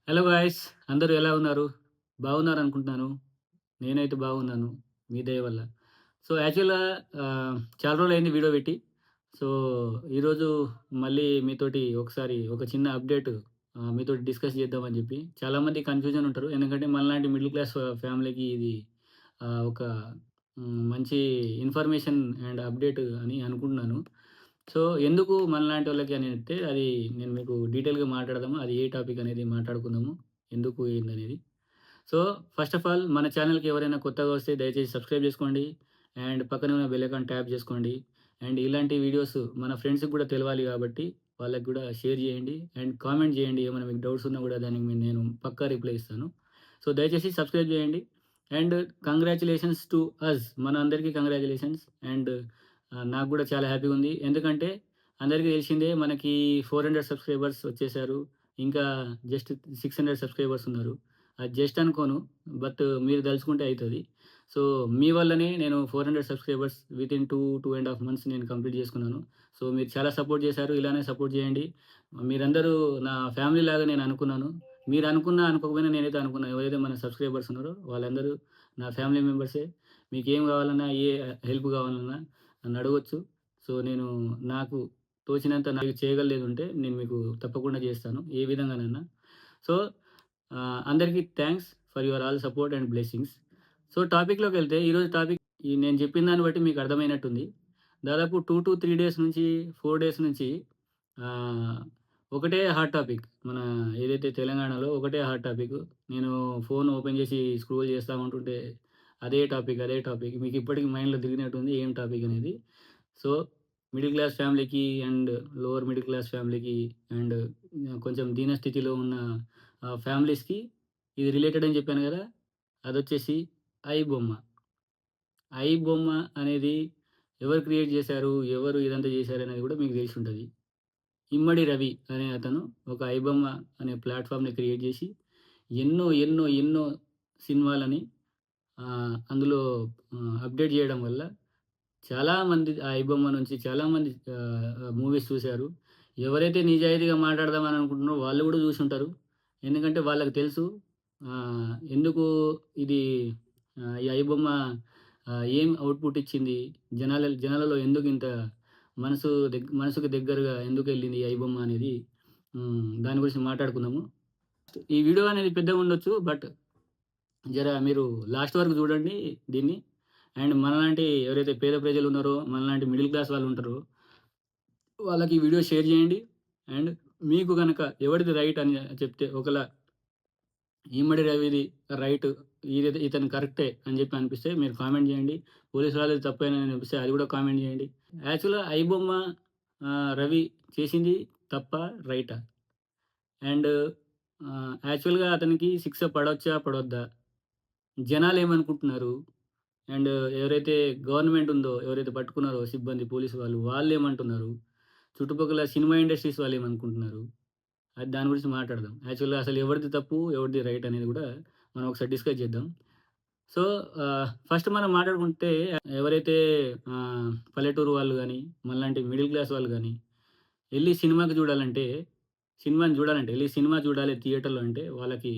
Hello guys! అందరూ ఎలా ఉన్నారు? బాగున్నారనుకుంటున్నాను. నేనైతే బాగున్నాను. మీ దయ వల్ల. సో, యాక్చువల్‌గా చాలా రోజులయింది వీడియో పెట్టి. సో, ఈరోజు మళ్ళీ మీతోటి ఒకసారి ఒక చిన్న అప్డేట్ మీతోటి డిస్కస్ చేద్దామని చెప్పి. చాలామంది కన్‌ఫ్యూజన్ ఉంటారు. ఎందుకంటే మనలాంటి మిడిల్ క్లాస్ ఫ్యామిలీకి ఇది ఒక మంచి ఇన్ఫర్మేషన్ అండ్ అప్డేట్ అని అనుకుంటున్నాను. సో, ఎందుకు మనలాంటోళ్ళకి అని అంటే అది నేను మీకు డీటెయిల్‌గా మాట్లాడదాము. అది ఏ టాపిక్ అనేది మాట్లాడుకుందాము. ఎందుకు ఏందనేది. సో, ఫస్ట్ ఆఫ్ ఆల్ మన ఛానెల్‌కి ఎవరైనా కొత్తగా వస్తే దయచేసి సబ్స్క్రైబ్ జేసుకోండి. అండ్ పక్కనే ఉన్న బెల్ ఐకాన్ ట్యాప్ జేసుకోండి. అండ్ ఇలాంటి వీడియోస్ మన ఫ్రెండ్స్‌కి గూడా తెలవాలి గాబట్టి వాళ్ళకి గూడా షేర్ జేయండి. అండ్ కామెంట్ జేయండి. ఏమైనా మీకు డౌట్స్ ఉన్నా గూడా దానికి నేను పక్కా రిప్లై ఇస్తాను. సో, దయచేసి సబ్స్క్రైబ్ జేయండి. అండ్ కంగ్రాచ్యులేషన్స్ టు అస్ మన అందరికీ కంగ్రాచ్యులేషన్స్. అండ్ నాకు గూడా చాలా హ్యాపీగుంది. ఎందుకంటే అందరికీ తెలిసిందే మనకి 400 సబ్స్క్రైబర్స్ వచ్చేసారు. ఇంకా జస్ట్ 600 సబ్స్క్రైబర్స్ ఉన్నారు. అది జస్ట్ అనుకోను. మీరు దలుచుకుంటే అయితది. సో, మీ వల్లనే నేను 400 సబ్స్క్రైబర్స్ వితిన్ 2 ½ మంత్స్ నేను కంప్లీట్ చేసుకున్నాను. సో, మీరు చాలా సపోర్ట్ చేశారు. ఇలానే సపోర్ట్ చేయండి. మీరందరూ నా ఫ్యామిలీ లాగా నేను అనుకున్నాను. మీరు అనుకున్నా, అనుకోకపోయినా నేనైతే అనుకున్నా. ఎవరైతే మన సబ్స్క్రైబర్స్ ఉన్నారో వాళ్ళందరూ నా ఫ్యామిలీ మెంబర్సే. మీకేం కావాలన్నా, ఏ హెల్ప్ కావాలన్నా నన్నడగొచ్చు. సో, నేను నాకు తోచినంత నాకు చేయగలిగేదుంటే నేను మీకు తప్పకుండా చేస్తాను. ఏ విధంగానైనా. సో, అందరికీ thanks for your all support and blessings. So, టాపిక్‌లోకెళ్తే ఈరోజు టాపిక్ నేను చెప్పిన దాన్ని బట్టి మీకు అర్థమైనట్టుంది. దాదాపు 2-3 డేస్ నుంచి, 4 డేస్ నుంచి ఆహ్, ఒకటే హాట్ టాపిక్. మన ఏదైతే తెలంగాణలో ఒకటే హాట్ టాపిక్. నేను ఫోన్ ఓపెన్ చేసి స్క్రోల్ చేస్తా ఉంటుంటే అదే టాపిక్, అదే టాపిక్. మీకు ఇప్పటికి మైండ్‌లో దిగినట్టుంది ఏం టాపిక్ అనేది. సో, మిడిల్ క్లాస్ ఫ్యామిలీకి అండ్ లోవర్ మిడిల్ క్లాస్ ఫ్యామిలీకి అండ్ కొంచెం దీనస్థితిలో ఉన్న ఫ్యామిలీస్‌కి ఇది రిలేటెడ్ అని చెప్పాను గదా! అదొచ్చేసి ఐబొమ్మ. ఐబొమ్మ అనేది ఎవరు క్రియేట్ జేశారు? ఎవరు ఇదంతా జేశారనేది గూడా మీకు తెలిసుంటది. ఇమ్మడి రవి అనే అతను ఒక ఐబొమ్మ అనే ప్లాట్‌ఫార్మ్‌ని క్రియేట్ జేసి ఎన్నో సినిమాలని అందులో అప్‌డేట్ జేయడం వల్ల చాలామంది ఆ ఐబొమ్మ నుంచి చాలామంది మూవీస్ చూసారు. ఎవరైతే నిజాయితీగా మాట్లాడదామని అనుకుంటున్నారో వాళ్ళు గూడా జూసుంటారు. ఎందుకంటే వాళ్ళకి తెలుసు ఎందుకు ఇది ఈ ఐబొమ్మ ఏం అవుట్‌పుట్ ఇచ్చింది? జనాలలో ఎందుకింత మనసుకి దగ్గరగా ఎందుకెళ్ళింది ఈ ఐబొమ్మ అనేది దాని గురించి మాట్లాడుకుందాము. ఈ వీడియో అనేది పెద్దగుండొచ్చు. మీరు లాస్ట్ వరకు జూడండి దీన్ని. అండ్ మనలాంటి ఎవరైతే పేద ప్రజలున్నారో, మనలాంటి మిడిల్ క్లాస్ వాళ్ళుంటారో, వాళ్ళకి ఈ వీడియో షేర్ జేయండి. అండ్ మీకు గనక ఎవరిది రైట్ అని చెప్తే ఇమ్మడి రవిది రైట్ ఇతను కరెక్టే అని జెప్పి అనిపిస్తే మీరు కామెంట్ జేయండి. పోలీసు వాళ్ళది తప్పేనని అనిపిస్తే అది గూడా కామెంట్ జేయండి. యాక్చువల్‌గా ఐబొమ్మ రవి చేసింది తప్పా? రైటా? అండ్ యాక్చువల్‌గా అతనికి శిక్ష పడొచ్చా? పడొద్దా? జనాలేమనుకుంటున్నారు? అండ్ ఎవరైతే గవర్నమెంట్ ఉందో, ఎవరైతే పట్టుకున్నారో సిబ్బంది, పోలీసు వాళ్ళు, వాళ్ళేమంటున్నారు? చుట్టుపక్కల సినిమా ఇండస్ట్రీస్ వాళ్ళేమనుకుంటున్నారు? అది దాని గురించి మాట్లాడదాం. యాక్చువల్‌గా అసలు ఎవరిది తప్పు, ఎవరిది రైట్ అనేది గూడా మనం ఒకసారి డిస్కస్ చేద్దాం. సో, ఫస్ట్ మనం మాట్లాడుకుంటే ఎవరైతే పల్లెటూరు వాళ్ళు గాని, మనలాంటి మిడిల్ క్లాస్ వాళ్ళు గాని, ఎళ్లి సినిమా చూడాలి థియేటర్‌లో అంటే వాళ్ళకి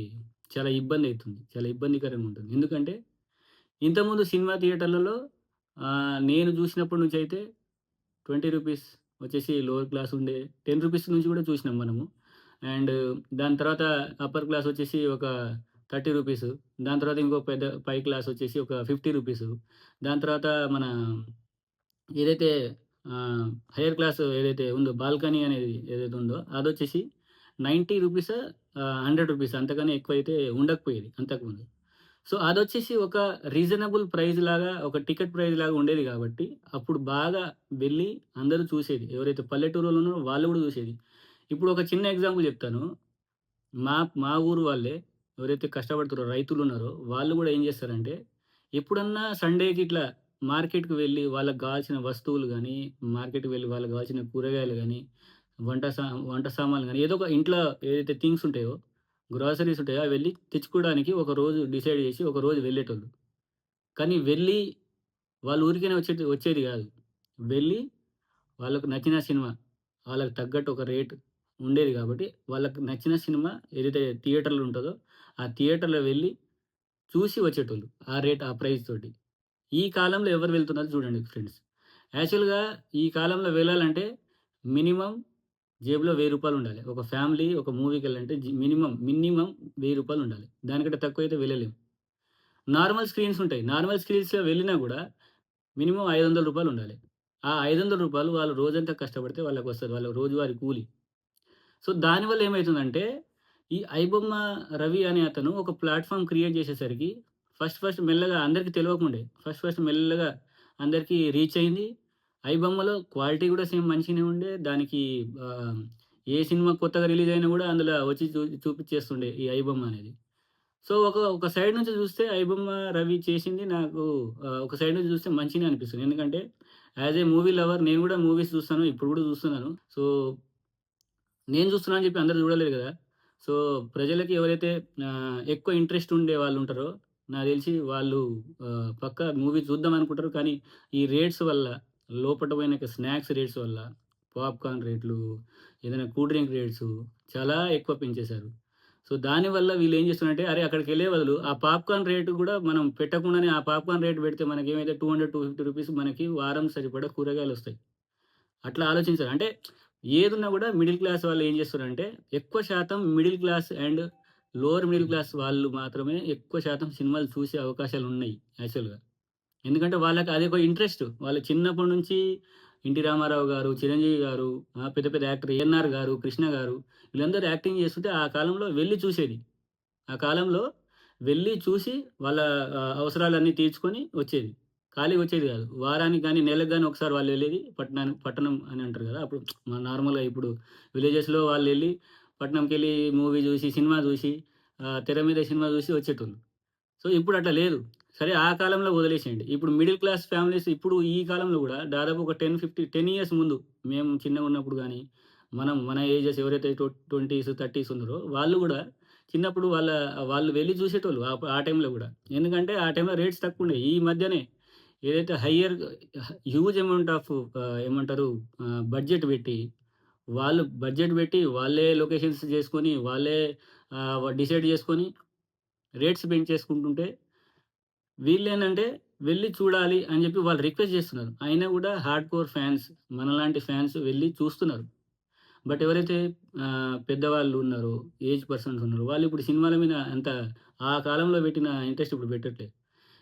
చాలా ఇబ్బందయితుంది. చాలా ఇబ్బందికరంగా ఉంటుంది. ఎందుకంటే ఇంతకుముందు సినిమా థియేటర్లలో నేను జూసినప్పటి నుంచయితే రూ. 20 వచ్చేసి లోయర్ క్లాస్ ఉండే. రూ. 10 నుంచి గూడా చూసినాం మనము. అండ్ దాని తర్వాత అప్పర్ క్లాస్ వచ్చేసి ఒక రూ. 30. దాని తర్వాత ఇంకో పెద్ద పై క్లాస్ వచ్చేసి ఒక రూ. 50. దాని తర్వాత మన ఏదైతే ఆహ్, హైయర్ క్లాస్ ఏదైతే ఉందో బాల్కనీ అనేది ఏదైతే ఉందో అదొచ్చేసి రూ. 90 రూ. 100 అంతకన్నా ఎక్కువైతే ఉండకపోయేది అంతకుముందు. సో, అదొచ్చేసి ఒక రీజనబుల్ ప్రైస్ లాగా, ఒక టికెట్ ప్రైస్ లాగా ఉండేది గాబట్టి, అప్పుడు బాగా వెళ్ళి అందరూ చూసేది. ఎవరైతే పల్లెటూరోళ్ళు ఉన్నారో వాళ్ళు గూడా చూసేది. ఇప్పుడు ఒక చిన్న ఎగ్జాంపుల్ జెప్తాను. మా మా ఊరు వాళ్ళే ఎవరైతే కష్టపడుతుర్రో రైతులున్నారో, వాళ్ళు గూడా ఏం జేస్తారంటే, ఎప్పుడన్నా సండేకి ఇట్లా మార్కెట్‌కి వెళ్ళి వాళ్ళకి గావాల్సిన వస్తువులు గానీ, మార్కెట్‌కి వెళ్ళి వాళ్ళకి గావాల్సిన కూరగాయలు గానీ, వంట సామాన్లు గానీ, ఏదో ఒక ఇంట్లో ఏదైతే థింగ్స్ ఉంటాయో, గ్రోసరీస్ ఉంటాయో అవి వెళ్లి తెచ్చుకోవడానికి ఒక రోజు డిసైడ్ జేసి, ఒక రోజు వెళ్ళేటోళ్ళు. కానీ వెళ్ళి వాళ్ళు ఊరికేనే వచ్చేది గాదు. వెళ్ళి వాళ్ళకు నచ్చిన సినిమా, వాళ్ళకి తగ్గట్టు ఒక రేట్, ఉండేది కాబట్టి, వాళ్ళకి నచ్చిన సినిమా ఏదైతే థియేటర్‌లో ఉంటదో, ఆ థియేటర్‌లో వెళ్లి చూసి వచ్చేటోళ్ళు. ఆ ప్రైస్ తోటి. ఈ కాలంలో ఎవరు వెళ్తున్నారు చూడండి ఫ్రెండ్స్. యాక్చువల్‌గా ఈ కాలంలో వెళ్ళాలంటే మినిమమ్ జేబులో రూ. 1000 ఉండాలి. ఒక ఫ్యామిలీ ఒక మూవీకెళ్ళాలంటే మినిమమ్ రూ. 1000 ఉండాలి. దానికంటే తక్కువైతే వెళ్ళలేం. నార్మల్ స్క్రీన్స్ ఉంటాయి. నార్మల్ స్క్రీన్స్‌లో వెళ్ళినా గూడా మినిమమ్ రూ. 500 ఉండాలి. ఆ రూ. 500 వాళ్ళు రోజంతా కష్టపడితే వాళ్ళకొస్తది. వాళ్ళ రోజువారీ కూలి. సో, దానివల్ల ఏమైతుందంటే, ఈ ఐబొమ్మ రవి అనే అతను ఒక ప్లాట్‌ఫార్మ్ క్రియేట్ చేసేసరికి ఫస్ట్ మెల్లగా అందరికి తెలవకుండే. ఫస్ట్ మెల్లగా అందరికి రీచ్ అయింది. ఐబొమ్మలో క్వాలిటీ కూడా సేమ్ మంచిగానే ఉండే. దానికి ఆహ్, ఏ సినిమా కొత్తగా రిలీజ్ అయినా కూడా అందులో వచ్చి చూపిచ్చేస్తుండే ఈ ఐబొమ్మ అనేది. సో, ఒక సైడ్ నుంచి చూస్తే ఐబొమ్మ రవి చేసింది నాకు ఒక సైడ్ నుంచి చూస్తే మంచిగానే అనిపిస్తుంది. ఎందుకంటే, యాస్ ఎ మూవీ లవర్ నేను కూడా మూవీస్ చూస్తాను. ఇప్పుడు కూడా చూస్తున్నాను. సో నేను చూస్తున్నా అని చెప్పి అందరూ చూడలేరు గదా! సో, ప్రజలకి ఎవరైతే ఎక్కువ ఇంట్రెస్ట్ ఉండే వాళ్ళుంటారో, నాకు తెలిసి వాళ్ళు పక్కా మూవీ చూద్దాం అనుకుంటారు. కానీ, ఈ రేట్స్ వల్ల, లోపట పోయినాక స్నాక్స్ రేట్స్ వల్ల, పాప్‌కార్న్ రేట్లు, ఏదైనా కూల్ డ్రింక్ రేట్సు చాలా ఎక్కువ పెంచేశారు. సో, దానివల్ల వీళ్ళేం చేస్తున్నారంటే, అరే! అక్కడికెళ్ళే బదులు ఆ పాప్‌కార్న్ రేటు గూడా మనం పెట్టకుండానే ఆ పాప్‌కార్న్ రేట్ పెడితే మనకేమైతే రూ. 200, రూ. 250 మనకి వారం సరిపడా కూరగాయలొస్తాయి. అట్లా ఆలోచించారు. అంటే ఏదున్నా గూడా మిడిల్ క్లాస్ వాళ్ళు ఏం చేస్తున్నారంటే, ఎక్కువ శాతం middle class and lower middle class వాళ్ళు మాత్రమే ఎక్కువ శాతం సినిమాలు చూసే అవకాశాలున్నాయి యాక్చువల్‌గా. ఎందుకంటే వాళ్ళకి అదొక ఇంట్రెస్ట్. వాళ్ళు చిన్నప్పటి నుంచి 'ఎన్టీ రామారావు' గారు, 'చిరంజీవి' గారు, పెద్ద పెద్ద యాక్టర్ 'ఏఎన్నార్' గారు, 'కృష్ణ' గారు వీళ్ళందరూ యాక్టింగ్ చేస్తుంటే ఆ కాలంలో వెళ్లి చూసేది. ఆ కాలంలో వెళ్లి చూసి వాళ్ళ అవసరాలన్నీ తీర్చుకొని వచ్చేది. ఖాళీగొచ్చేది గాదు. వారానికి గాని, నెలకు గాని ఒకసారి వాళ్ళెళ్ళేది పట్టణం అని అంటారు గదా! అప్పుడు నార్మల్‌గా ఇప్పుడు విలేజెస్‌లో వాళ్ళెళ్లి పట్నంకెళ్ళి మూవీ జూసి, సినిమా జూసి తెర మీద సినిమా జూసి వచ్చేటోళ్ళు. సో, ఇప్పుడట్లా లేదు. సరే ఆ కాలంలో వదిలేసేయండి. ఇప్పుడు మిడిల్ క్లాస్ ఫ్యామిలీస్ ఇప్పుడు ఈ కాలంలో గూడా దాదాపు ఒక 10 ఇయర్స్ ముందు మేము చిన్నగున్నప్పుడు గాని, మన ఏజెస్ ఎవరైతే 20స్, 30స్ ఉన్నారో వాళ్ళు గూడా చిన్నప్పుడు వాళ్ళు వెళ్లి చూసేటోళ్ళు ఆ టైంలో గూడా. ఎందుకంటే ఆ టైంలో రేట్స్ తక్కువుండేయి. ఈ మధ్యనే ఏదైతే హ్యూజ్ అమౌంట్ ఆఫ్ ఏమంటారు బడ్జెట్ పెట్టి, వాళ్ళు బడ్జెట్ పెట్టి వాళ్ళే లొకేషన్స్ జేసుకొని, వాళ్ళే డిసైడ్ జేసుకొని రేట్స్ పెంచేసుకుంటుంటే వీళ్ళేందంటే వెళ్లి చూడాలి అని జెప్పి వాళ్ళు రిక్వెస్ట్ జేస్తున్నారు. అయినా గూడా హార్డ్ కోర్ ఫ్యాన్స్ మనలాంటి ఫ్యాన్స్ వెళ్లి చూస్తున్నారు. బట్ ఎవరైతే పెద్దవాళ్ళు ఉన్నారో, ఏజ్ పర్సన్స్ ఉన్నారో వాళ్ళిప్పుడు సినిమాల మీద అంత ఆ కాలంలో పెట్టిన ఇంట్రెస్ట్ ఇప్పుడు పెట్టట్లేదు.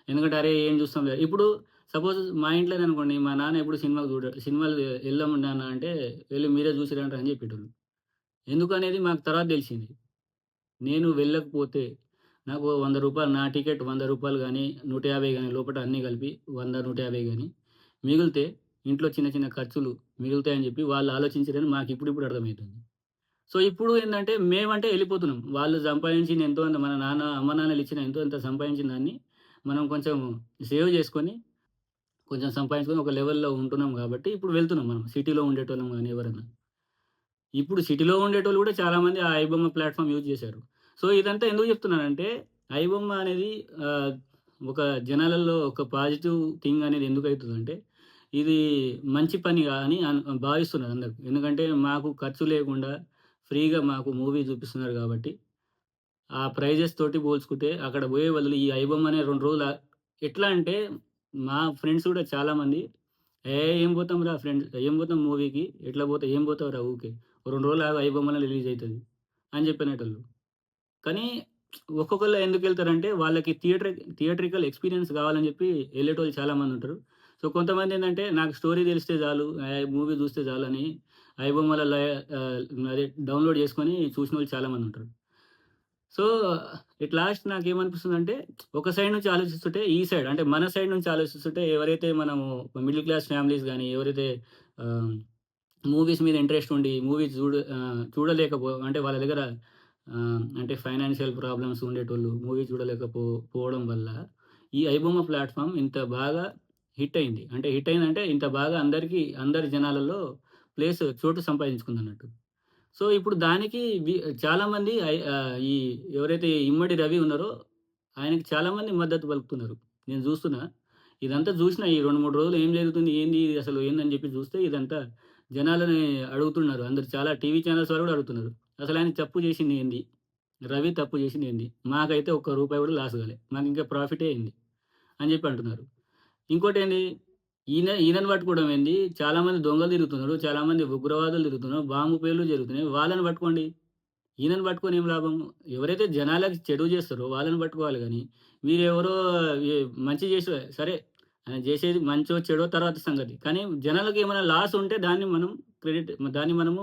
ఎందుకంటే అరే! ఏం చూస్తాంలే ఇప్పుడు సపోజ్ మా ఇంట్లోనే అనుకోండి మా నాన్న ఎప్పుడు సినిమాలు ఎళ్ళం నాన్న అంటే, "వెళ్లి మీరే చూసిరండ్రి" అని చెప్పేటోళ్ళు. ఎందుకనేది మాకు తర్వాత తెలిసింది. నేను వెళ్ళకపోతే నాకు రూ. 100 నా టికెట్ రూ. 100 గాని, 150 గాని లోపట అన్నీ కలిపి 100, 150 గాని మిగిలితే ఇంట్లో చిన్న చిన్న ఖర్చులు మిగులుతాయని చెప్పి వాళ్ళు ఆలోచించరని మాకిప్పుడిప్పుడు అర్థమైతుంది. సో, ఇప్పుడు ఏందంటే మేమంటే ఎళ్ళిపోతున్నాం. వాళ్ళు సంపాదించింది ఎంతో అంత మన అమ్మ నాన్నలిచ్చిన ఎంతో అంత సంపాదించిన దాన్ని మనం కొంచెం సేవ్ చేసుకొని, కొంచెం సంపాదించుకొని ఒక లెవెల్‌లో ఉంటున్నాం కాబట్టి ఇప్పుడు వెళ్తున్నాం మనం. సిటీలో ఉండేటోళ్ళం గాని ఎవరన్నా. ఇప్పుడు సిటీలో ఉండేటోళ్ళు గూడా చాలామంది ఆ ఐబొమ్మ ప్లాట్‌ఫార్మ్ యూజ్ జేశారు. సో, ఇదంతా ఎందుకు జెప్తున్నానంటే, ఐబొమ్మ అనేది ఆహ్, ఒక జనాలలో ఒక పాజిటివ్ థింగ్ అనేది ఎందుకైతదంటే, ఇది మంచి పనిగా అని భావిస్తున్నారు అందరూ. ఎందుకంటే, మాకు ఖర్చు లేకుండా ఫ్రీగా మాకు మూవీ చూపిస్తున్నారు గాబట్టి, ఆ ప్రైజెస్ తోటి పోల్చుకుంటే అక్కడ బోయే బదులు ఈ ఐబొమ్మనే 2 రోజులు ఎట్లా అంటే, మా ఫ్రెండ్స్ గూడా చాలామంది ఏం పోతాంరా ఫ్రెండ్స్ ఏం పోతాం మూవీకి. ఎట్లా పోతావు? ఏం పోతావురా ఊకే. ఓ 2 రోజులు ఆగు ఐబొమ్మనే రిలీజ్ అయితది అని చెప్పనేటోళ్ళు. కానీ ఒక్కొక్కళ్ళు ఎందుకెళ్తారంటే వాళ్ళకి థియేట్రికల్ ఎక్స్‌పీరియన్స్ కావాలని చెప్పి ఎళ్ళేటోళ్ళు చాలామందుంటారు. సో, కొంతమందేందంటే నాకు స్టోరీ తెలిస్తే చాలు, మూవీ చూస్తే చాలని ఐబొమ్మలలో అదే డౌన్‌లోడ్ చేసుకొని చూసినోళ్ళు చాలామందుంటారు. సో, ఎట్ లాస్ట్ నాకేమనిపిస్తుందంటే, ఒక సైడ్ నుంచి ఆలోచిస్తుంటే, ఈ సైడ్ అంటే మన సైడ్ నుంచి ఆలోచిస్తుంటే, ఎవరైతే మనము మిడిల్ క్లాస్ ఫ్యామిలీస్ గాని, ఎవరైతే ఆహ్, మూవీస్ మీద ఇంట్రెస్ట్ ఉండి, మూవీస్ అంటే వాళ్ళ దగ్గర అంటే ఫైనాన్షియల్ ప్రాబ్లమ్స్ ఉండేటోళ్ళు, మూవీ పోవడం వల్ల, ఈ ఐబొమ్మ ప్లాట్‌ఫార్మ్ ఇంత బాగా హిట్ అయింది. అంటే హిట్ అయిందంటే, ఇంత బాగా అందరి జనాలలో చోటు సంపాదించుకుందన్నట్టు. సో, ఇప్పుడు దానికి చాలామంది ఈ ఎవరైతే ఇమ్మడి రవి ఉన్నారో, ఆయనకి చాలామంది మద్దతు పలుకుతున్నారు. నేను జూస్తున్నా. ఇదంతా జూసినా ఈ 2, 3 రోజులు ఏం జరుగుతుంది? ఏంది ఇది అసలు ఏందని జెప్పి జూస్తే ఇదంతా జనాలని అడుగుతున్నారు. అందరూ చాలా టీవీ ఛానల్స్ వాళ్ళు గూడా అడుగుతున్నారు. అసలాయన తప్పు జేసిందేంది? రవి తప్పు జేసిందేంది? మాకైతే ఒక్క రూపాయి గూడా లాస్ గాలే. మాకింకా ప్రాఫిటే అయింది అని జెప్పి అంటున్నారు. ఇంకోటేంది ఈయనని పట్టుకోవడం ఏంది? చాలామంది దొంగలు తిరుగుతున్నారు. చాలామంది ఉగ్రవాదులు తిరుగుతున్నారు. బాంబు పేలుళ్ళు జరుగుతున్నాయి. వాళ్ళని పట్టుకోండి. ఈయనని పట్టుకొని ఏం లాభం? ఎవరైతే జనాలకి చెడు జేస్తారో వాళ్ళని పట్టుకోవాలి గానీ, వీరెవరో ఎ మంచి జేసే సరే ఆయన జేసేది మంచో, చెడో తర్వాత సంగతి. కానీ జనాలకేమైనా లాస్ ఉంటే దాన్ని మనం క్రెడిట్ దాన్ని మనము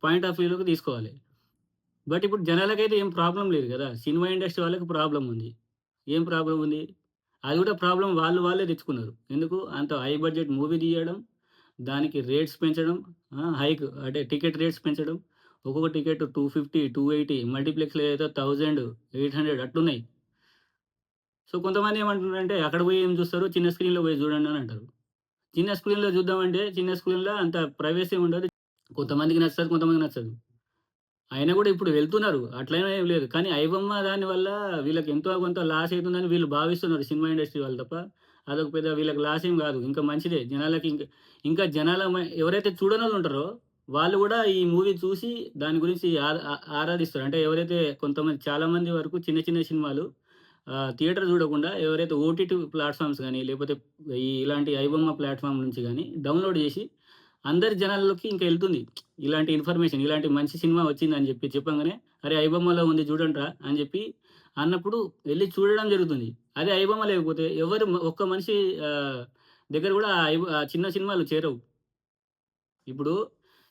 పాయింట్ ఆఫ్ వ్యూలోకి తీసుకోవాలి. బట్ ఇప్పుడు జనాలకైతే ఏం ప్రాబ్లమ్ లేదు గదా! సినిమా ఇండస్ట్రీ వాళ్ళకి ప్రాబ్లమ్ ఉంది. ఏం ప్రాబ్లమ్ ఉంది? అది గూడా ప్రాబ్లమ్ వాళ్ళే తెచ్చుకున్నారు. ఎందుకు? అంత హై బడ్జెట్ మూవీ తీయడం, దానికి రేట్స్ పెంచడం, హైక్ అంటే టికెట్ రేట్స్ పెంచడం. ఒక్కొక్క టికెట్ 250, 280 మల్టీప్లెక్స్‌లో అయితే 1000, 800 అట్లున్నాయి. సో, కొంతమంది ఏమంటున్నారంటే, అక్కడ పోయి ఏం చూస్తారు? చిన్న స్క్రీన్‌లో పోయి చూడండి అని అంటారు. చిన్న స్క్రీన్‌లో చూద్దామంటే, చిన్న స్క్రీన్‌లో అంత ప్రైవసీ ఉండదు. కొంతమందికి నచ్చుతది, కొంతమందికి నచ్చదు. అయినా గూడా ఇప్పుడు వెళ్తున్నారు. అట్లనే ఏం లేదు. కానీ ఐబొమ్మ దాని వల్ల వీళ్ళకి ఎంతో కొంత లాస్ అయితుందని వీళ్ళు భావిస్తున్నారు సినిమా ఇండస్ట్రీ వాళ్ళు తప్ప, అదొక పెద్ద వీళ్ళకి లాస్ ఏం గాదు. ఇంకా మంచిదే. జనాలకి ఇంకా జనాల ఎవరైతే చూడనోళ్ళుంటారో, వాళ్ళు గూడా ఈ మూవీ చూసి దాని గురించి ఆరాధిస్తారు. అంటే ఎవరైతే కొంతమంది చాలా మంది వరకు చిన్న చిన్న సినిమాలు థియేటర్ చూడకుండా ఎవరైతే ఓటీటీ ప్లాట్‌ఫార్మ్స్ గాని, లేపోతే ఇలాంటి ఐబొమ్మ ప్లాట్‌ఫార్మ్ నుంచి గాని డౌన్‌లోడ్ జేసి అందరి జనాల్లోకి ఇంక ఎళ్తుంది. ఇలాంటి ఇన్ఫర్మేషన్, ఇలాంటి మంచి సినిమా వచ్చిందని జెప్పి చెప్పంగానే, "అరే! ఐబొమ్మలో ఉంది చూడండిరా" అని జెప్పి అన్నప్పుడు వెళ్లి చూడడం జరుగుతుంది. అదే ఐబొమ్మ లేకపోతే ఎవరు ఒక్క మనిషి ఆహ్, దగ్గర గూడా ఆ చిన్న సినిమాలు చేరవు. ఇప్పుడు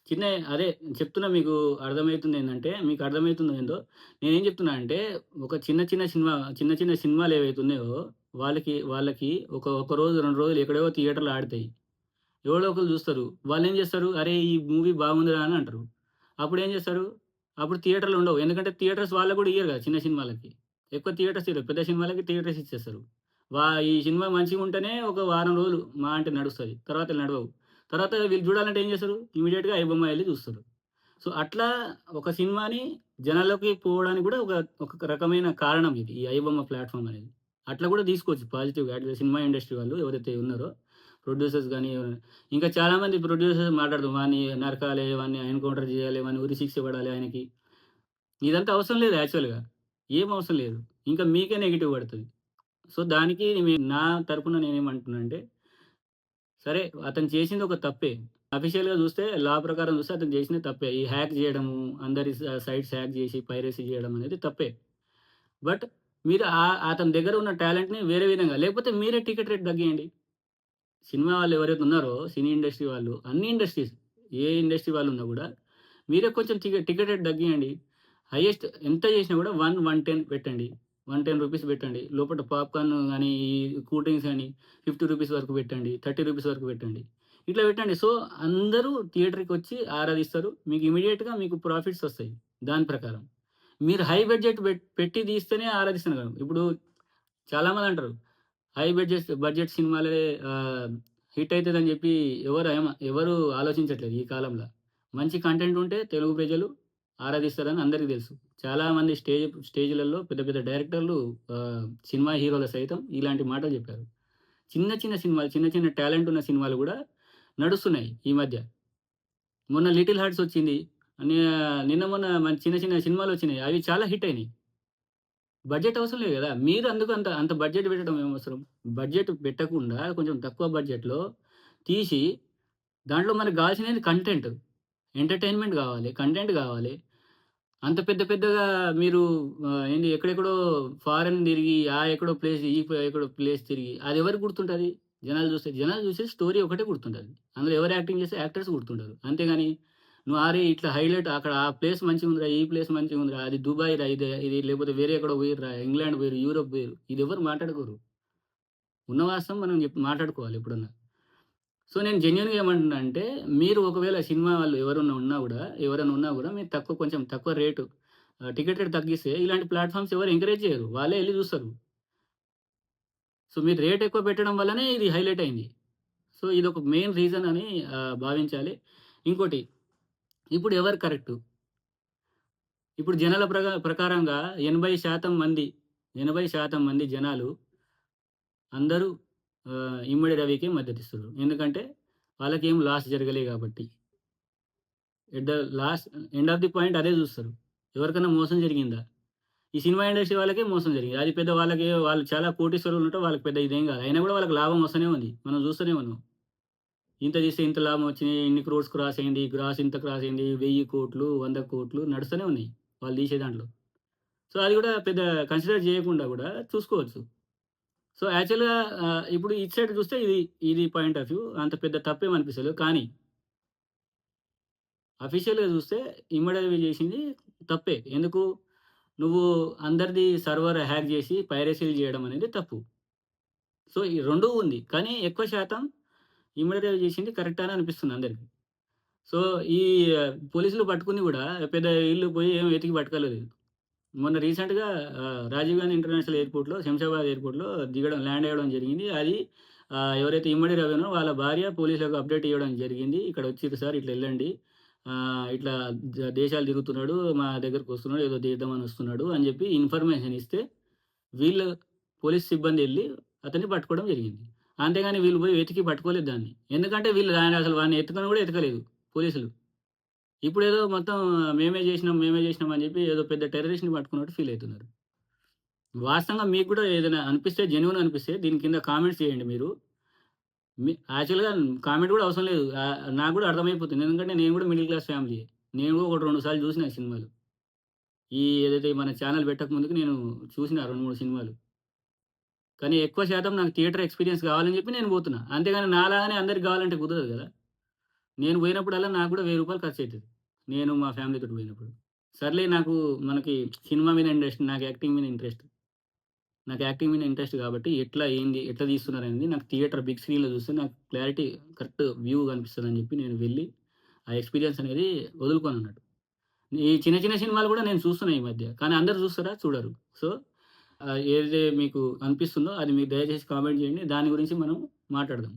చిన్న అదే చెప్తున్నా మీకు అర్థమైతుందేందంటే, మీకు అర్థమైతుందో ఏందో, నేనేం చెప్తున్నా అంటే, ఒక చిన్న చిన్న సినిమాలేవైతే ఉన్నాయో, వాళ్ళకి ఒక రోజు, 2 రోజులు ఎక్కడో థియేటర్‌లో ఆడతాయి. ఎవడో ఒకళ్ళు జూస్తారు. వాళ్ళేం జేస్తారు, "అరే! ఈ మూవీ బాగుందిరా" అని అంటారు. అప్పుడేం జేస్తారు, అప్పుడు థియేటర్‌లు ఉండవు. ఎందుకంటే థియేటర్స్ వాళ్ళకి గూడా ఇయ్యరు గదా! చిన్న సినిమాలకి. ఎక్కువ థియేటర్స్ ఇయ్యరు. పెద్ద సినిమాలకి థియేటర్స్ ఇచ్చేస్తారు. ఈ సినిమా మంచిగుంటేనే ఒక వారం రోజులు మహా అంటే నడుస్తది. తర్వాత నడవవు. తర్వాత వీళ్ళు జూడాలంటే ఏం జేస్తారు, ఇమ్మీడియేట్‌గా ఐబొమ్మ ఎళ్లి జూస్తారు. సో, అట్లా ఒక సినిమాని జనాల్లోకి పోవడానికి గూడా ఒక రకమైన కారణం ఇది. ఈ ఐబొమ్మ ప్లాట్‌ఫార్మ్ అనేది. అట్లా గూడా తీసుకోవచ్చు పాజిటివ్‌గా. అట్లా సినిమా ఇండస్ట్రీ వాళ్ళు ఎవరైతే ఉన్నారో ప్రొడ్యూసర్స్ గాని ఎవరైనా ఇంకా చాలామంది ప్రొడ్యూసర్స్ మాట్లాడుతారు. వాడిని నరకాలి, వాడిని ఎన్‌కౌంటర్ జేయాలి, వాడిని ఉరి శిక్ష పడాలి ఆయనకి. ఇదంతా అవసరం లేదు యాక్చువల్‌గా. ఏం అవసరం లేదు. ఇంకా మీకే నెగెటివ్ పడతది. సో, దానికి నా తరపున నేనేమంటున్నా అంటే, సరే అతను చేసింది ఒక తప్పే. అఫీషియల్‌గా జూస్తే లా ప్రకారం జూస్తే అతను జేసింది తప్పే. ఈ హ్యాక్ జేయడము, అందరి సైట్స్ హ్యాక్ జేసి పైరసీ జేయడం అనేది తప్పే. బట్ మీరు అతని దగ్గర ఉన్న టాలెంట్‌ని వేరే విధంగా లేకపోతే మీరే టికెట్ రేట్ తగ్గియండి. సినిమా వాళ్ళు ఎవరైతే ఉన్నారో సినీ ఇండస్ట్రీ వాళ్ళు, అన్ని ఇండస్ట్రీస్ ఏ ఇండస్ట్రీ వాళ్ళున్నా గూడా మీరే కొంచెం టికెట్ రేట్ తగ్గియండి. హైయెస్ట్ ఎంత చేసినా గూడా 110 పెట్టండి. 110 రూపీస్ పెట్టండి. లోపట పాప్‌కార్న్ గాని, ఈ కూల్ డ్రింక్స్ గాని 50 రూపీస్ వరకు పెట్టండి. 30 రూపీస్ వరకు పెట్టండి. ఇట్లా పెట్టండి. సో, అందరూ థియేటర్‌కొచ్చి ఆరాధిస్తారు. మీకు ఇమ్మీడియేట్‌గా మీకు ప్రాఫిట్స్ ఒస్తాయి దాని ప్రకారం. మీరు హై బడ్జెట్ పెట్టి తీస్తేనే ఆరాధిస్తున్నారు. ఇప్పుడు చాలామందంటారు హై బడ్జెట్ సినిమాలే హిట్ అయితదని జెప్పి ఎవరు ఆలోచించట్లేదు ఈ కాలంలో. మంచి కంటెంట్ ఉంటే తెలుగు ప్రజలు ఆరాధిస్తారని అందరికి తెలుసు. చాలామంది స్టేజ్‌లలో పెద్ద పెద్ద డైరెక్టర్లు సినిమా హీరోలు సైతం ఇలాంటి మాటలు జెప్పారు. చిన్న చిన్న సినిమాలు, చిన్న చిన్న టాలెంట్ ఉన్న సినిమాలు గూడా నడుస్తున్నాయి ఈ మధ్య. మొన్న 'లిటిల్ హార్ట్స్' వచ్చింది. నిన్న మొన్న చిన్న చిన్న సినిమాలొచ్చినాయి. అవి చాలా హిట్ అయినాయి. బడ్జెట్ అవసరం లేదు గదా! మీరు అందుకు అంత అంత బడ్జెట్ పెట్టడం ఏమవసరం? బడ్జెట్ పెట్టకుండా కొంచెం తక్కువ బడ్జెట్‌లో తీసి, దాంట్లో మనకు గావాల్సినది కంటెంట్. ఎంటర్‌టైన్‌మెంట్ గావాలి. కంటెంట్ గావాలి. అంత పెద్ద పెద్దగా మీరు ఏంది ఎక్కడెక్కడో ఫారెన్ తిరిగి, ఎక్కడో ప్లేస్ ఎక్కడో ప్లేస్ తిరిగి అదెవరికి గుర్తుంటది? జనాలు జూస్తే. జనాలు జూసేది స్టోరీ ఒకటే గుర్తుంటది. అందులో ఎవరు యాక్టింగ్ చేస్తే యాక్టర్స్ గుర్తుంటారు. అంతేగాని నువ్వు ఇట్లా హైలైట్ అక్కడ ఆ ప్లేస్ మంచిగుందిరా, ఈ ప్లేస్ మంచిగుందిరా, అది దుబాయ్ రా, ఇది లేకపోతే వేరే ఎక్కడో పోయిర్రా, ఇంగ్లాండ్ పోయిర్రు, యూరోప్ పోయిర్రు. ఇదెవ్వరు మాట్లాడుకోరు. ఉన్న వాస్తవం మనం మాట్లాడుకోవాలి ఎప్పుడన్నా. సో, నేను జెన్యూన్‌గా ఏమంటున్నా అంటే, మీరు ఒకవేళ సినిమా వాళ్ళు ఎవరైనా ఉన్నా గూడా మీరు కొంచెం తక్కువ రేటు టికెట్ రేట్ తగ్గిస్తే ఇలాంటి ప్లాట్‌ఫార్మ్స్ ఎవరు ఎంకరేజ్ చేయరు. వాళ్ళే ఎళ్లి చూస్తారు. సో, మీరు రేట్ ఎక్కువ పెట్టడం వల్లనే ఇది హైలైట్ అయింది. సో, ఇదొక మెయిన్ రీజన్ అని భావించాలి. ఇంకోటి ఇప్పుడు ఎవరు కరెక్టు? ఇప్పుడు జనాల ప్రకారంగా 80% మంది 80% మంది జనాలు అందరూ ఇమ్మడి రవికే మద్దతిస్తుర్రు. ఎందుకంటే వాళ్ళకేం లాస్ జరగలే గాబట్టి. At the last end of the point అదే జూస్తరు. ఎవరికన్నా మోసం జరిగిందా? ఈ సినిమా ఇండస్ట్రీ వాళ్ళకే మోసం జరిగింది. అది పెద్ద వాళ్ళకి వాళ్ళు చాలా కోటీశ్వరులుంటే వాళ్ళకి పెద్ద ఇదేం గాదు. అయినా గూడా వాళ్ళకి లాభం వస్తనే ఉంది. మనం జూస్తూనే ఉన్నాం. ఇంత తీస్తే ఇంత లాభం వచ్చినాయి. ఇన్ని క్రోర్స్ క్రాస్ అయింది. గ్రాస్ ఇంత క్రాస్ అయింది. 1000,00,00,000, 100,00,00,000 నడుస్తూనే ఉన్నాయి. వాళ్ళు తీసే దాంట్లో. సో, అది గూడా పెద్ద కన్సిడర్ జేయకుండా గూడా చూసుకోవచ్చు. సో, యాక్చువల్‌గా ఇప్పుడు ఇటు సైడ్ చూస్తే ఇది పాయింట్ ఆఫ్ వ్యూ. అంత పెద్ద తప్పేం అనిపిస్తలేదు. కానీ అఫీషియల్‌గా చూస్తే ఇమ్మడి చేసింది తప్పే. ఎందుకు? నువ్వు అందరిది సర్వర్ హ్యాక్ జేసి పైరసీలు జేయడం అనేది తప్పు. సో, ఈ 2 ఉంది. కానీ ఎక్కువ శాతం ఇమ్మడి చేసింది కరెక్ట్ అని అనిపిస్తుంది అందరికి. సో, ఈ పోలీసులు పట్టుకుంది గూడా పెద్ద ఈళ్ళు పోయి ఏం వెతికి పట్టుకోలేదు. మొన్న రీసెంట్‌గా రాజీవ్ గాంధీ ఇంటర్నేషనల్ ఎయిర్‌పోర్ట్‌లో శంషాబాద్ ఎయిర్‌పోర్ట్‌లో ల్యాండ్ అవ్వడం జరిగింది. అది ఎవరైతే ఇమ్మడి రవి ఉన్నారో వాళ్ళ భార్య పోలీసులకు అప్డేట్ ఇవ్వడం జరిగింది. "ఇక్కడ వచ్చిర్రు సార్ ఇట్లా ఎళ్ళండి. ఇట్లా దేశాలు తిరుగుతున్నాడు. మా దగ్గరకొస్తున్నాడు. ఏదో చేద్దామని వస్తున్నాడు" అని చెప్పి ఇన్ఫర్మేషన్ ఇస్తే వీళ్ళు పోలీస్ సిబ్బంది ఎళ్లి అతన్ని పట్టుకోవడం జరిగింది. అంతేగాని వీళ్ళు పోయి వెతికి పట్టుకోలేదు దాన్ని. ఎందుకంటే వీళ్ళు దాన్ని అసలు వాడిని ఎత్తుకొని కూడా ఎతకలేదు పోలీసులు. ఇప్పుడేదో మొత్తం మేమే జేసినాం అని జెప్పి ఏదో పెద్ద టెర్రరిస్ట్‌ని పట్టుకున్నట్టు ఫీల్ అయితున్నారు. వాస్తవంగా మీకు గూడా ఏదైనా అనిపిస్తే జెన్యూన్ అనిపిస్తే దీని కింద కామెంట్స్ చేయండి మీరు. యాక్చువల్‌గా కామెంట్ గూడా అవసరం లేదు. నాకు గూడా అర్థమైపోతుంది. ఎందుకంటే నేను గూడా మిడిల్ క్లాస్ ఫ్యామిలీయే. నేను గూడా ఒకటి 2 సార్లు జూసినా సినిమాలు. ఏదైతే మన ఛానెల్ పెట్టక ముందుకు నేను చూసిన 2, 3 సినిమాలు. కానీ ఎక్కువ శాతం నాకు థియేటర్ ఎక్స్‌పీరియన్స్ గావాలని జెప్పి నేను బోతున్నా. అంతేగాని నాలాగానే అందరికి గావాలంటే కుదరదు గదా! నేను బోయినప్పుడల్లా నాకు గూడా రూ. 1000 ఖర్చయితది. నేను మా ఫ్యామిలీతోటి బోయినప్పుడు. సర్లే మనకి సినిమా మీద ఇంట్రెస్ట్. నాకు యాక్టింగ్ మీద ఇంట్రెస్ట్. నాకు యాక్టింగ్ మీద ఇంట్రెస్ట్ గాబట్టి ఎట్లా, ఏంది, ఎట్లా తీస్తున్నారనేది నాకు థియేటర్ బిగ్ స్క్రీన్‌లో చూస్తే నాకు క్లారిటీ కరెక్ట్ వ్యూ కనిపిస్తదని జెప్పి నేను వెళ్ళి ఆ ఎక్స్‌పీరియన్స్ అనేది వదులుకోనన్నట్టు. ఈ చిన్న చిన్న సినిమాలు గూడా నేను చూస్తున్నా ఈ మధ్య. కానీ అందరూ చూస్తారా? చూడరు. సో, ఏదైతే మీకు అనిపిస్తుందో అది మీరు దయచేసి కామెంట్ చేయండి. దాని గురించి మనం మాట్లాడదాం.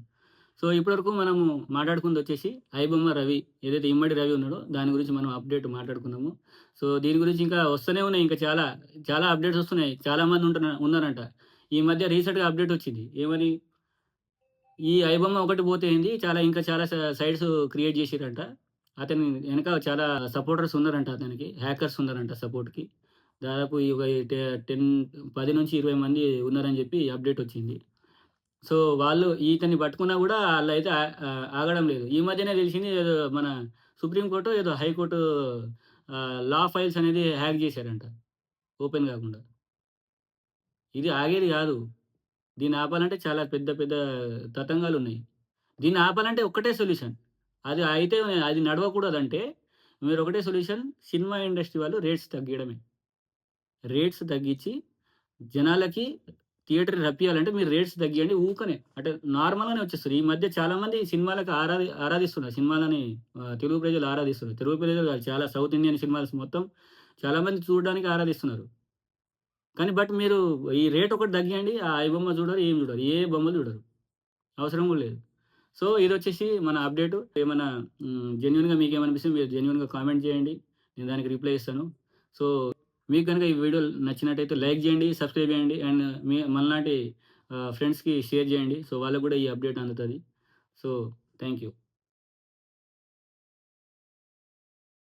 సో, ఇప్పటివరకు మనము మాట్లాడుకుందొచ్చేసి 'ఐబొమ్మ రవి' ఏదైతే ఇమ్మడి రవి ఉన్నాడో దాని గురించి మనం అప్డేట్ మాట్లాడుకున్నాము. సో, దీని గురించి ఇంకా వస్తూనే ఉన్నాయి. ఇంకా చాలా, చాలా అప్డేట్స్ వస్తున్నాయి. చాలామంది ఉన్నారంట. ఈ మధ్య రీసెంట్‌గా అప్డేట్ వచ్చింది. ఏమని? ఈ 'ఐబొమ్మ' ఒకటి పోతే ఏంది ఇంకా చాలా సైట్స్ క్రియేట్ చేసిర్రంట. అతని వెనక చాలా సపోర్టర్స్ ఉన్నారంట అతనికి. హ్యాకర్స్ ఉన్నారంట సపోర్ట్‌కి. దాదాపు ఈ ఒక 10-20 మంది ఉన్నారని చెప్పి అప్డేట్ వచ్చింది. సో, వాళ్ళు ఇతన్ని పట్టుకున్నా గూడా ఆళ్ళైతే ఆగడం లేదు. ఈ మధ్యనే తెలిసింది ఏదో మన సుప్రీం కోర్టో ఏదో హైకోర్టు లా ఫైల్స్ అనేది హ్యాక్ జేశారంట. ఓపెన్ గాకుండా. ఇది ఆగేది గాదు. దీన్ని ఆపాలంటే చాలా పెద్ద పెద్ద తతంగాలున్నాయి. దీన్ని ఆపాలంటే ఒక్కటే సొల్యూషన్. అది అయితే అది నడవకూడదంటే మీరొకటే సొల్యూషన్ సినిమా ఇండస్ట్రీ వాళ్ళు రేట్స్ తగ్గియడమే. రేట్స్ తగ్గించి జనాలకి థియేటర్‌కి రప్పియాలంటే మీరు రేట్స్ తగ్గియండి ఊకనే. అంటే నార్మల్‌గానే వచ్చేస్తది. ఈ మధ్య చాలామంది సినిమాలకు ఆరాధిస్తున్నారు. సినిమాలని తెలుగు ప్రజలు ఆరాధిస్తున్నారు. తెలుగు ప్రజలు కాదు చాలా సౌత్ ఇండియన్ సినిమాస్ మొత్తం చాలామంది చూడడానికి ఆరాధిస్తున్నారు. కానీ మీరు ఈ రేట్ ఒకటి తగ్గియండి. ఆ ఐబొమ్మ చూడరు, ఏం చూడరు. ఏ బొమ్మలు చూడరు. అవసరం కూడా లేదు. సో, ఇదొచ్చేసి మన అప్డేటు. ఏమన్నా జెన్యూన్‌గా మీకేమనిపిస్తే మీరు జెన్యూన్‌గా కామెంట్ చేయండి. నేను దానికి రిప్లై ఇస్తాను. సో, మీకు గనుక ఈ వీడియో నచ్చినట్టయితే లైక్ జేయండి, సబ్స్క్రైబ్ జేయండి. అండ్ మనలాంటి ఫ్రెండ్స్‌కి షేర్ జేయండి. సో, వాళ్ళకి గూడా ఈ అప్డేట్ అందుతది. So, thank you.